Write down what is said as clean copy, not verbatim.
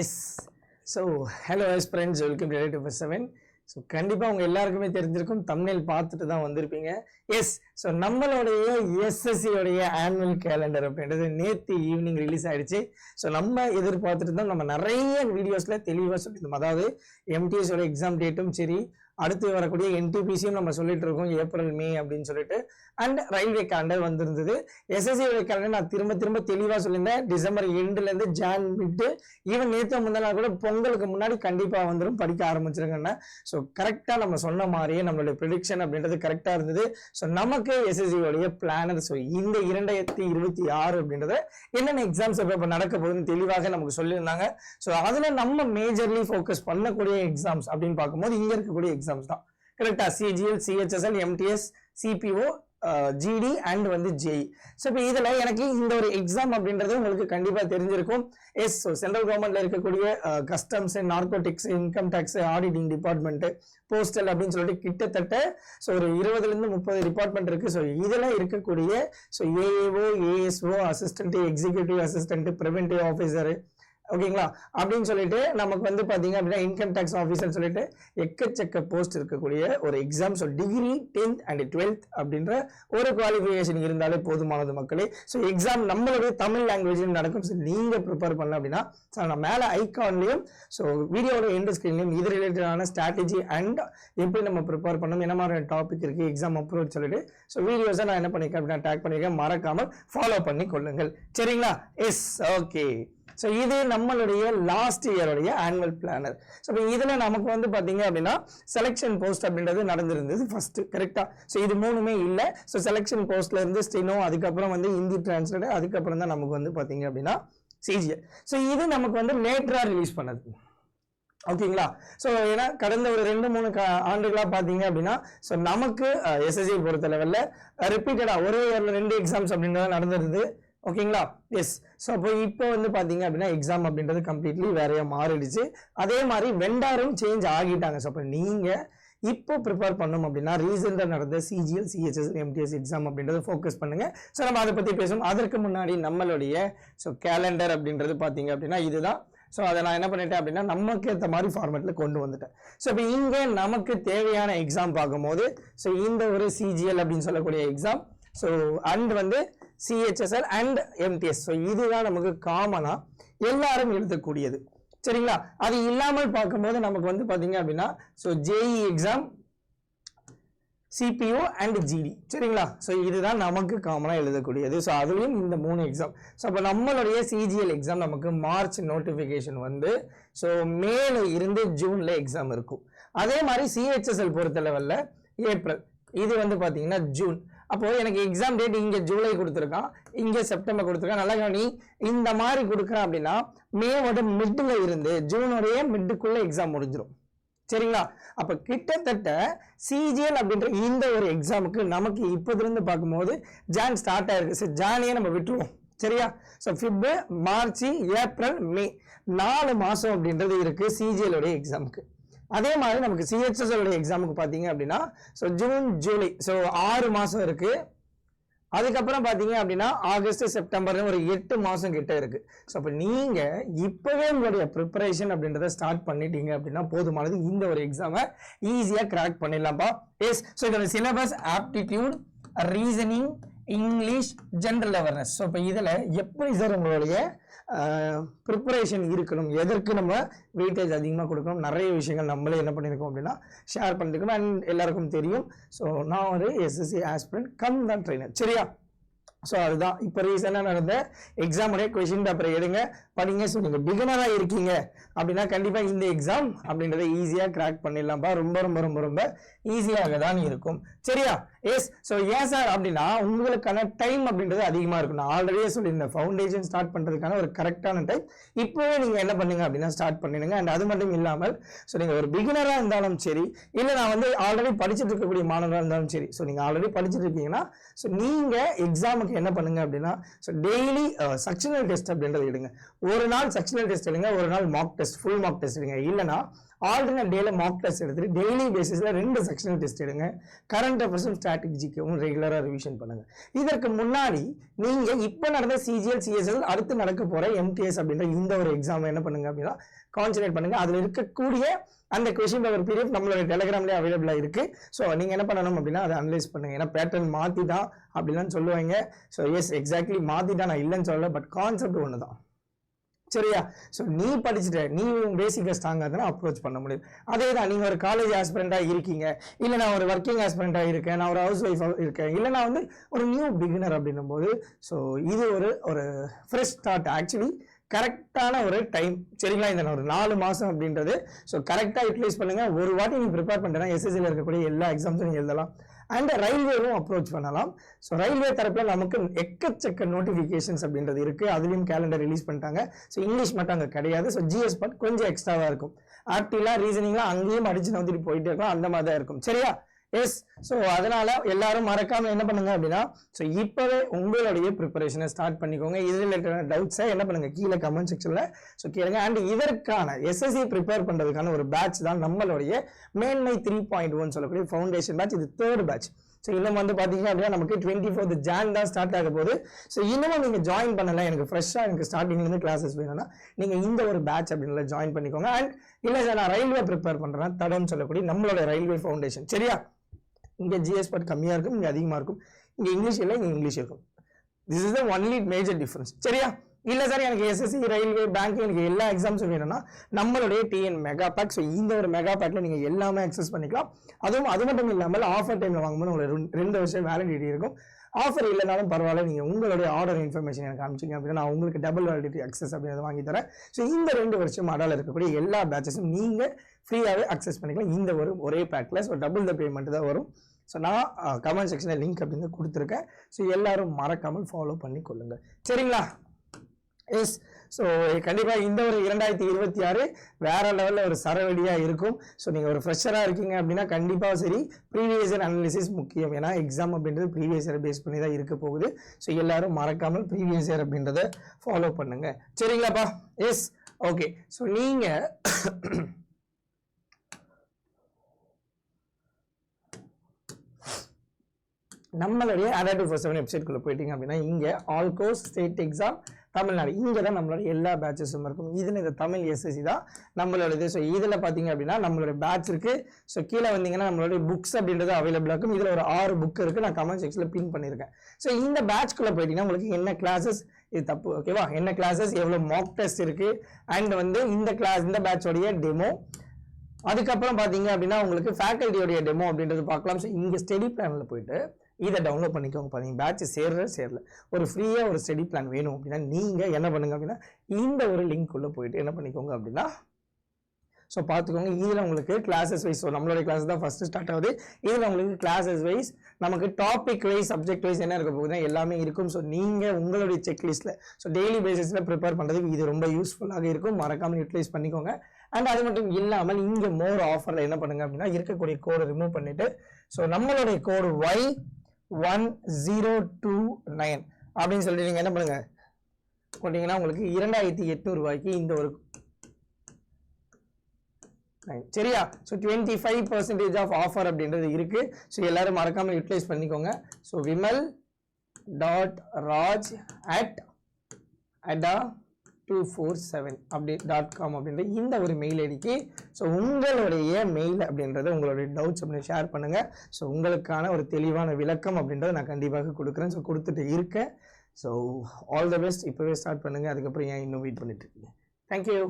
S. So hello yes friends, welcome to relative 7. So கண்டிப்பாக உங்கள் எல்லாருக்குமே தெரிஞ்சிருக்கும், தம்ப்நெயில் பார்த்துட்டு தான் வந்திருப்பீங்க. எஸ். ஸோ நம்மளுடைய எஸ்எஸ்சியோடைய ஆனுவல் கேலண்டர் அப்படின்றது நேற்று ஈவினிங் ரிலீஸ் ஆகிடுச்சு. ஸோ நம்ம எதிர்பார்த்துட்டு தான் நம்ம நிறைய வீடியோஸில் தெளிவாக சொல்லியிருந்தோம். அதாவது எம்டிஎஸோட எக்ஸாம் டேட்டும் சரி, அடுத்து வரக்கூடிய என்டிபிசியும் நம்ம சொல்லிட்டு இருக்கோம் ஏப்ரல் மே அப்படின்னு சொல்லிட்டு. அண்ட் ரயில்வே கேலண்டர் வந்திருந்தது. எஸ்எஸ்சியோட கேலண்டர் நான் திரும்ப தெளிவாக சொல்லியிருந்தேன். டிசம்பர் எண்டுலேருந்து ஜான் மிட்டு, ஈவன் நேற்று முந்தின நாள் கூட பொங்கலுக்கு முன்னாடி கண்டிப்பாக வந்துடும், படிக்க ஆரம்பிச்சிருங்கன்னா. ஸோ கரெக்டாக நம்ம சொன்ன மாதிரியே நம்மளுடைய ப்ரிடிக்ஷன் அப்படின்றது கரெக்டாக இருந்தது. ஸோ நமக்கு எஸ்எஸ்சியோடைய பிளானர் ஸோ இந்த 2026 அப்படின்றத என்னென்ன எக்ஸாம்ஸ் இப்போ நடக்க போகுதுன்னு தெளிவாக நமக்கு சொல்லியிருந்தாங்க. ஸோ அதில் நம்ம மேஜர்லி ஃபோக்கஸ் பண்ணக்கூடிய எக்ஸாம்ஸ் அப்படின்னு பார்க்கும்போது இங்கே இருக்கக்கூடிய எக்ஸாம்ஸ் தான் கரெக்டா. CGL, CHSL, MTS, CPO, GD and வந்து ஜேஇ. ஸோ இப்போ இதில் எனக்கு இந்த ஒரு எக்ஸாம் அப்படின்றது உங்களுக்கு கண்டிப்பாக தெரிஞ்சிருக்கும். எஸ். ஸோ சென்ட்ரல் கவர்மெண்ட்ல இருக்கக்கூடிய customs, narcotics, income tax, auditing department, postal அப்படின்னு சொல்லிட்டு கிட்டத்தட்ட ஸோ ஒரு 20லேருந்து 30 டிபார்ட்மெண்ட் இருக்கு. ஸோ இதில் இருக்கக்கூடிய so AAO, ASO, assistant, executive assistant, preventive officer, ஓகேங்களா, அப்படின்னு சொல்லிட்டு நமக்கு வந்து பாத்தீங்க அப்படின்னா இன்கம் டேக்ஸ் ஆஃபீஸர் சொல்லிட்டு எக்கச்சக்க போஸ்ட் இருக்கக்கூடிய ஒரு exam. So degree 10th and 12th அப்படின்ற ஒரு குவாலிஃபிகேஷன் இருந்தாலே போதுமானது மக்களே. ஸோ எக்ஸாம் நம்மளுடைய தமிழ் லாங்குவேஜில் நடக்கும். ஸோ நீங்க ப்ரிப்பேர் பண்ணல அப்படின்னா நான் மேலே ஐகான்லையும் ஸோ வீடியோட எண்ட் ஸ்கிரீன்லையும் இது ரிலேட்டடான ஸ்ட்ராட்டஜி அண்ட் எப்படி நம்ம ப்ரிப்பேர் பண்ணணும், என்ன மாதிரி டாபிக் இருக்கு, எக்ஸாம் அப்ரோச் சொல்லிட்டு ஸோ வீடியோஸை நான் என்ன பண்ணிருக்கேன் அப்படின்னா டேக் பண்ணிருக்கேன். மறக்காமல் ஃபாலோ பண்ணி கொள்ளுங்கள், சரிங்களா? எஸ். ஓகே. ஸோ இது நம்மளுடைய லாஸ்ட் இயருடைய ஆனுவல் பிளானர். ஸோ இப்போ இதில் நமக்கு வந்து பார்த்தீங்க அப்படின்னா செலெக்ஷன் போஸ்ட் அப்படின்றது நடந்திருந்தது ஃபர்ஸ்ட், கரெக்டா? ஸோ இது மூணுமே இல்லை. ஸோ செலெக்ஷன் போஸ்ட்ல இருந்து ஸ்டெனோ, அதுக்கப்புறம் வந்து ஹிந்தி டிரான்ஸ்லேட், அதுக்கப்புறம் தான் நமக்கு வந்து பார்த்தீங்க அப்படின்னா சிஜிஎல். ஸோ இது நமக்கு வந்து லேட்டரா ரிலீஸ் பண்ணது, ஓகேங்களா? ஸோ ஏன்னா கடந்த ஒரு 2-3 ஆண்டுகளா பார்த்தீங்க அப்படின்னா ஸோ நமக்கு எஸ்எஸ்சி பொறுத்த லெவலில் ரிப்பீட்டடா ஒரே இயர்ல 2 எக்ஸாம்ஸ் அப்படின்றது நடந்திருந்தது, ஓகேங்களா? எஸ். ஸோ அப்போ இப்போ வந்து பார்த்தீங்க அப்படின்னா எக்ஸாம் அப்படின்றது கம்ப்ளீட்லி வேறையா மாறிடுச்சு. அதே மாதிரி வெண்டாரும் சேஞ்ச் ஆகிட்டாங்க. ஸோ அப்போ நீங்கள் இப்போ ப்ரிப்பேர் பண்ணணும் அப்படின்னா ரீசெண்டாக நடந்த சிஜிஎல், சிஹெச்எஸ், எம்டிஎஸ் எக்ஸாம் அப்படின்றத ஃபோக்கஸ் பண்ணுங்க. ஸோ நம்ம அதை பற்றி பேசுவோம். அதற்கு முன்னாடி நம்மளுடைய ஸோ கேலண்டர் அப்படின்றது பார்த்தீங்க அப்படின்னா இதுதான். ஸோ அதை நான் என்ன பண்ணிட்டேன் அப்படின்னா நமக்கு ஏற்ற மாதிரி ஃபார்மேட்டில் கொண்டு வந்துட்டேன். ஸோ இப்போ இங்கே நமக்கு தேவையான எக்ஸாம் பார்க்கும்போது ஸோ இந்த ஒரு சிஜிஎல் அப்படின்னு சொல்லக்கூடிய எக்ஸாம், ஸோ அண்ட் வந்து சிஹெச்எஸ்எல் அண்ட் எம்டிஎஸ். ஸோ இதுதான் நமக்கு காமனா எல்லாரும் எழுதக்கூடியது, சரிங்களா? அது இல்லாமல் பார்க்கும்போது நமக்கு வந்து பார்த்தீங்க அப்படின்னா so JE exam, CPO and GD, சரிங்களா? ஸோ இதுதான் நமக்கு காமனாக எழுதக்கூடியது. ஸோ அதுலேயும் இந்த 3 எக்ஸாம். ஸோ அப்போ நம்மளுடைய சிஜிஎல் எக்ஸாம் நமக்கு மார்ச் நோட்டிஃபிகேஷன் வந்து ஸோ மேல இருந்து ஜூனில் எக்ஸாம் இருக்கும். அதே மாதிரி சிஹெச்எஸ்எல் பொறுத்த லெவலில் ஏப்ரல், இது வந்து பார்த்தீங்கன்னா ஜூன். அப்போ எனக்கு எக்ஸாம் டேட் இங்க ஜூலை கொடுத்துருக்கான், இங்க செப்டம்பர் கொடுத்துருக்கான். நல்லா கவனி, இந்த மாதிரி கொடுக்குறேன் அப்படின்னா மேவோட மிட்ல இருந்து ஜூனுடைய மிட்டுக்குள்ள எக்ஸாம் முடிஞ்சிடும், சரிங்களா? அப்ப கிட்டத்தட்ட சிஜிஎல் அப்படின்ற இந்த ஒரு எக்ஸாமுக்கு நமக்கு இப்போதிருந்து பார்க்கும்போது ஜான் ஸ்டார்ட் ஆயிருக்கு. சரி, ஜானியே நம்ம விட்டுருவோம், சரியா? ஸோ பிப்ரவரி, மார்ச், ஏப்ரல், மே 4 மாசம் அப்படின்றது இருக்கு சிஜிஎல் உடைய எக்ஸாமுக்கு. அதே மாதிரி நமக்கு சிஹெச்எஸ்எல் எக்ஸாமுக்கு பார்த்தீங்க அப்படின்னா ஸோ ஜூன், ஜூலை, ஸோ 6 மாசம் இருக்கு. அதுக்கப்புறம் பார்த்தீங்க அப்படின்னா ஆகஸ்ட், செப்டம்பர் ஒரு 8 மாசம் கிட்ட இருக்கு. ஸோ அப்போ நீங்க இப்பவே உங்களுடைய ப்ரிப்பரேஷன் அப்படின்றத ஸ்டார்ட் பண்ணிட்டீங்க அப்படின்னா போதுமானது. இந்த ஒரு எக்ஸாமை ஈஸியா கிராக் பண்ணிடலாம்ப்பா. எஸ். ஸோ இதோட syllabus aptitude, reasoning, English, general awareness. So இப்போ இதில் எப்படி சார் உங்களுடைய ப்ரிப்பரேஷன் இருக்கணும், எதற்கு நம்ம வெயிட்டேஜ் அதிகமாக கொடுக்கணும், நிறைய விஷயங்கள் நம்மளே என்ன பண்ணியிருக்கோம் அப்படின்னா ஷேர் பண்ணிருக்கோம். அண்ட் எல்லாருக்கும் தெரியும். ஸோ நான் ஒரு எஸ்எஸ்சி ஆஸ்பிரண்ட் கம் தான் ட்ரெயினர், சரியா? ஸோ அதுதான் இப்போ ரீசெண்டாக நடந்த எக்ஸாமுடைய கொஸ்டின் பேப்பரை எடுங்க, படிங்க. ஸோ நீங்கள் பிகினராக இருக்கீங்க அப்படின்னா கண்டிப்பாக இந்த எக்ஸாம் அப்படின்றத ஈஸியாக கிராக் பண்ணிடலாம்ப்பா. ரொம்ப ரொம்ப ரொம்ப ரொம்ப ஈஸியாக தான் இருக்கும், சரியா? எஸ். ஸோ ஏன் சார் அப்படின்னா உங்களுக்கான டைம் அப்படின்றது அதிகமாக இருக்கும். நான் ஆல்ரெடியே சொல்லியிருந்தேன், ஃபவுண்டேஷன் ஸ்டார்ட் பண்ணுறதுக்கான ஒரு கரெக்டான டைம் இப்போவே நீங்கள் என்ன பண்ணுங்க அப்படின்னா ஸ்டார்ட் பண்ணிடுங்க. அண்ட் அது மட்டும் இல்லாமல் ஸோ நீங்கள் ஒரு பிகினராக இருந்தாலும் சரி, இல்லை நான் வந்து ஆல்ரெடி படிச்சுட்டு இருக்கக்கூடிய மாணவராக இருந்தாலும் சரி, ஸோ நீங்கள் ஆல்ரெடி படிச்சுட்டு இருக்கீங்கன்னா ஸோ நீங்கள் எக்ஸாமுக்கு என்ன பண்ணுங்க அப்படின்னா ஸோ டெய்லி செக்ஷனல் டெஸ்ட் அப்படின்றது எடுங்க. ஒரு நாள் செக்ஷனல் டெஸ்ட் எடுங்க, ஒரு நாள் mark test, full mark test எடுங்க. இல்லைன்னா ஆல்டர்னேட் டேல மார்க் டெஸ்ட் எடுத்துட்டு டெய்லி பேசிஸ்ல 2 செக்ஷனல் டெஸ்ட் எடுங்க. கரண்ட் அஃபேர்ஸும் ஸ்ட்ராட்டஜிக்கும் ரெகுலரா ரிவிஷன் பண்ணுங்க. இதற்கு முன்னாடி நீங்க இப்ப நடந்த சிஜிஎல் சிஎஸ்எல் அடுத்து நடக்க போற எம்டிஎஸ் அப்படின்ற இந்த ஒரு எக்ஸாம் என்ன பண்ணுங்க அப்படின்னா கான்சன்ட்ரேட் பண்ணுங்க. அதுல இருக்கக்கூடிய அந்த கொஸ்டின் பேப்பர் பிடிஎஃப் நம்மளோட டெலிகிராம்லேயே அவைலபிளா இருக்கு. ஸோ நீங்க என்ன பண்ணணும் அப்படின்னா அதை அனலைஸ் பண்ணுங்க. ஏன்னா பேட்டர்ன் மாத்திட்டான் அப்படிலாம் சொல்லுவாங்க. ஸோ எஸ் எக்ஸாக்ட்லி மாத்திட்டான், நான் இல்லைன்னு சொல்லல, பட் கான்செப்ட் ஒண்ணுதான். சரியா? ஸோ நீ படிச்சுட்ட, நீ பேசிக்காக ஸ்ட்ராங்காக இருந்தால் அப்ரோச் பண்ண முடியும். அதே தான் நீங்கள் ஒரு காலேஜ் ஆஸ்பிரண்டாக இருக்கீங்க, இல்லை நான் ஒரு ஒர்க்கிங் ஆஸ்பிரண்டாக இருக்கேன், நான் ஒரு ஹவுஸ் ஒய்ஃபாக இருக்கேன், இல்லை நான் வந்து ஒரு நியூ பிகினர் அப்படின்னும் போது ஸோ இது ஒரு ஃப்ரெஷ் ஸ்டார்ட். ஆக்சுவலி கரெக்டான ஒரு டைம். சரிங்களா? இந்த ஒரு 4 மாதம் அப்படின்றது ஸோ கரெக்டாக யூட்டிலைஸ் பண்ணுங்க. ஒரு வாட்டி நீங்கள் ப்ரிப்பேர் பண்ணுறேன்னா எஸ்எஸ்சியில் இருக்கக்கூடிய எல்லா எக்ஸாம்ஸும் நீங்கள் எழுதலாம். அண்ட் ரயில்வேவும் அப்ரோச் பண்ணலாம். ஸோ ரயில்வே தரப்பில் நமக்கு எக்கச்சக்க நோட்டிஃபிகேஷன்ஸ் அப்படின்றது இருக்கு. அதுலேயும் கேலண்டர் ரிலீஸ் பண்ணிட்டாங்க. ஸோ இங்கிலீஷ் மட்டும் அங்கே கிடையாது. ஸோ ஜிஎஸ் பார்ட் கொஞ்சம் எக்ஸ்ட்ராவாக இருக்கும். ஆப்டிலாம் ரீசனிங்லாம் அங்கேயும் அடிச்சு நோத்திட்டு போயிட்டே இருக்கும். அந்த மாதிரி தான் இருக்கும். சரியா? எஸ். ஸோ அதனால எல்லாரும் மறக்காம என்ன பண்ணுங்க அப்படின்னா ஸோ இப்பவே உங்களுடைய ப்ரிப்பரேஷனை ஸ்டார்ட் பண்ணிக்கோங்க. இது ரிலேட்டடான டவுட்ஸை என்ன பண்ணுங்க கீழே கமெண்ட் செக்ஷன்ல ஸோ கேளுங்க. அண்ட் இதற்கான எஸ்எஸ்சி ப்ரிப்பேர் பண்றதுக்கான ஒரு பேட்ச் தான் நம்மளுடைய மேன்மை 3.1 சொல்லக்கூடிய ஃபவுண்டேஷன் பேட்ச். இது 3rd பேட்ச். ஸோ இன்னும் வந்து பார்த்தீங்க அப்படின்னா நமக்கு 24th Jan தான் ஸ்டார்ட் ஆக போகுது. ஸோ இன்னமும் நீங்கள் ஜாயின் பண்ணல, எனக்கு ஃப்ரெஷ்ஷாக எனக்கு ஸ்டார்டிங்லேருந்து கிளாஸஸ் வேணும்னா நீங்கள் இந்த ஒரு பேட்ச் அப்படின்னு ஜாயின் பண்ணிக்கோங்க. அண்ட் இல்லை சார் நான் ரயில்வே ப்ரிப்பேர் பண்ணுறேன் தடம்னு சொல்லக்கூடிய நம்மளோட ரயில்வே ஃபவுண்டேஷன். சரியா? இங்கே ஜிஎஸ் பார்ட் கம்மியாக இருக்கும், இங்கே அதிகமாக இருக்கும். இங்கே இங்கிலீஷ் இல்லை, இங்கே இங்கிலீஷ் இருக்கும். This is the only major difference. சரியா? இல்லை சார் எனக்கு எஸ்எஸ்சி ரயில்வே பேங்க் எனக்கு எல்லா எக்ஸாம்ஸும் வேணும்னா நம்மளுடைய டிஎன் மெகா பேக். ஸோ இந்த ஒரு மெகா பேக்கில் நீங்கள் எல்லாமே அக்சஸ் பண்ணிக்கலாம். அது மட்டும் இல்லாமல் ஆஃபர் டைமில் வாங்கும்போது உங்களுக்கு 2 வருஷம் வேலிடிட்டி இருக்கும். ஆஃபர் இல்லைனாலும் பரவாயில்ல, நீங்கள் உங்களுடைய ஆர்டர் இன்ஃபர்மேஷன் எனக்கு அனுப்பிச்சிங்க அப்படின்னா நான் உங்களுக்கு டபுள் வேலிடிட்டி அக்சஸ் அப்படின்றத வாங்கி தரேன். ஸோ இந்த 2 வருஷம் அடால இருக்கக்கூடிய எல்லா பேட்சஸும் நீங்கள் ஃப்ரீயாகவே அக்சஸ் பண்ணிக்கலாம் இந்த ஒரே பேக்கில். ஸோ டபுள் த பேமெண்ட் தான் வரும். ஸோ நான் கமெண்ட் செக்ஷனில் லிங்க் அப்படின்னு கொடுத்துருக்கேன். ஸோ எல்லாரும் மறக்காமல் ஃபாலோ பண்ணி கொள்ளுங்க. சரிங்களா? எஸ். ஸோ கண்டிப்பாக இந்த ஒரு 2026 வேற லெவலில் ஒரு சரவெடியாக இருக்கும். ஸோ நீங்கள் ஒரு ஃப்ரெஷராக இருக்கீங்க அப்படின்னா கண்டிப்பாக சரி ப்ரீவியஸ் இயர் அனாலிசிஸ் முக்கியம். ஏன்னா எக்ஸாம் அப்படின்றது ப்ரீவியஸ் இயர் பேஸ் பண்ணி தான் இருக்க போகுது. ஸோ எல்லாரும் மறக்காமல் ப்ரீவியஸ் இயர் அப்படின்றத ஃபாலோ பண்ணுங்க. சரிங்களாப்பா? எஸ். ஓகே. ஸோ நீங்கள் நம்மளுடைய Ada 247 வெப்சைட்குள்ளே போயிட்டீங்க அப்படின்னா இங்கே all course state exam Tamil Nadu இங்கே தான் நம்மளோட எல்லா பேட்சஸும் இருக்கும். இதில் இந்த தமிழ் எஸ்எஸ்சி தான் நம்மளோடது. ஸோ இதில் பார்த்தீங்க அப்படின்னா நம்மளோட பேட்ச் இருக்குது. ஸோ கீழே வந்தீங்கன்னா நம்மளுடைய புக்ஸ் அப்படின்றது அவைலபிளாக இருக்கும். இதில் ஒரு 6 புக் இருக்குது, நான் கமெண்ட் செக்ஷனில் பின் பண்ணியிருக்கேன். ஸோ இந்த பேட்ச்குள்ளே போயிட்டீங்கன்னா உங்களுக்கு என்ன கிளாஸஸ், இது தப்பு ஓகேவா, என்ன கிளாஸஸ், எவ்வளோ மாக் டெஸ்ட் இருக்குது, அண்ட் வந்து இந்த பேட்சோடைய டெமோ, அதுக்கப்புறம் பார்த்தீங்க அப்படின்னா உங்களுக்கு ஃபேக்கல்ட்டியோடைய டெமோ அப்படின்றது பார்க்கலாம். ஸோ இங்கே ஸ்டடி பிளானில் போயிட்டு இதை டவுன்லோட் பண்ணிக்கோங்க. நீங்கள் பேட்ச் சேரல ஒரு ஃப்ரீயாக ஒரு ஸ்டடி பிளான் வேணும் அப்படின்னா நீங்கள் என்ன பண்ணுங்க அப்படின்னா இந்த ஒரு லிங்க் உள்ள போயிட்டு என்ன பண்ணிக்கோங்க அப்படின்னா ஸோ பார்த்துக்கோங்க. இதில் உங்களுக்கு கிளாஸஸ் வைஸ், ஸோ நம்மளுடைய கிளாஸ் தான் ஃபஸ்ட்டு ஸ்டார்ட் ஆகுது. இதில் உங்களுக்கு கிளாஸஸ் வைஸ் நமக்கு டாபிக் வைஸ் சப்ஜெக்ட் வைஸ் என்ன இருக்க போகுதுன்னா எல்லாமே இருக்கும். ஸோ நீங்கள் உங்களுடைய செக்லிஸ்ட்டில் ஸோ டெய்லி பேசிஸில் ப்ரிப்பேர் பண்ணுறதுக்கு இது ரொம்ப யூஸ்ஃபுல்லாக இருக்கும். மறக்காமல் யூட்டிலைஸ் பண்ணிக்கோங்க. அண்ட் அது மட்டும் இல்லாமல் இங்கே மோர் ஆஃபரில் என்ன பண்ணுங்க அப்படின்னா இருக்கக்கூடிய கோடை ரிமூவ் பண்ணிவிட்டு ஸோ நம்மளுடைய கோடு Y1029 அப்படின்னு சொல்லிட்டு நீங்கள் என்ன பண்ணுங்க போட்டிங்கன்னா உங்களுக்கு 2800 ரூபாய்க்கு இந்த ஒரு சரியா. ஸோ 25% ஆஃப் ஆஃபர் அப்படின்றது இருக்கு. ஸோ எல்லாரும் மறக்காமல் யூட்டிலைஸ் பண்ணிக்கோங்க. ஸோ vimal.raj@ada247 .com அப்படின்ற இந்த ஒரு மெயில் ஐடிக்கு ஸோ உங்களுடைய மெயில் அப்படின்றத உங்களுடைய டவுட்ஸ் அப்படின்னு ஷேர் பண்ணுங்க. ஸோ உங்களுக்கான ஒரு தெளிவான விளக்கம் அப்படின்றத நான் கண்டிப்பாக கொடுக்குறேன். ஸோ கொடுத்துட்டு இருக்கேன். So all the best. இப்போவே ஸ்டார்ட் பண்ணுங்க. அதுக்கப்புறம் ஏன் இன்னும் வெயிட் பண்ணிட்டு இருக்கீங்க? தேங்க்யூ.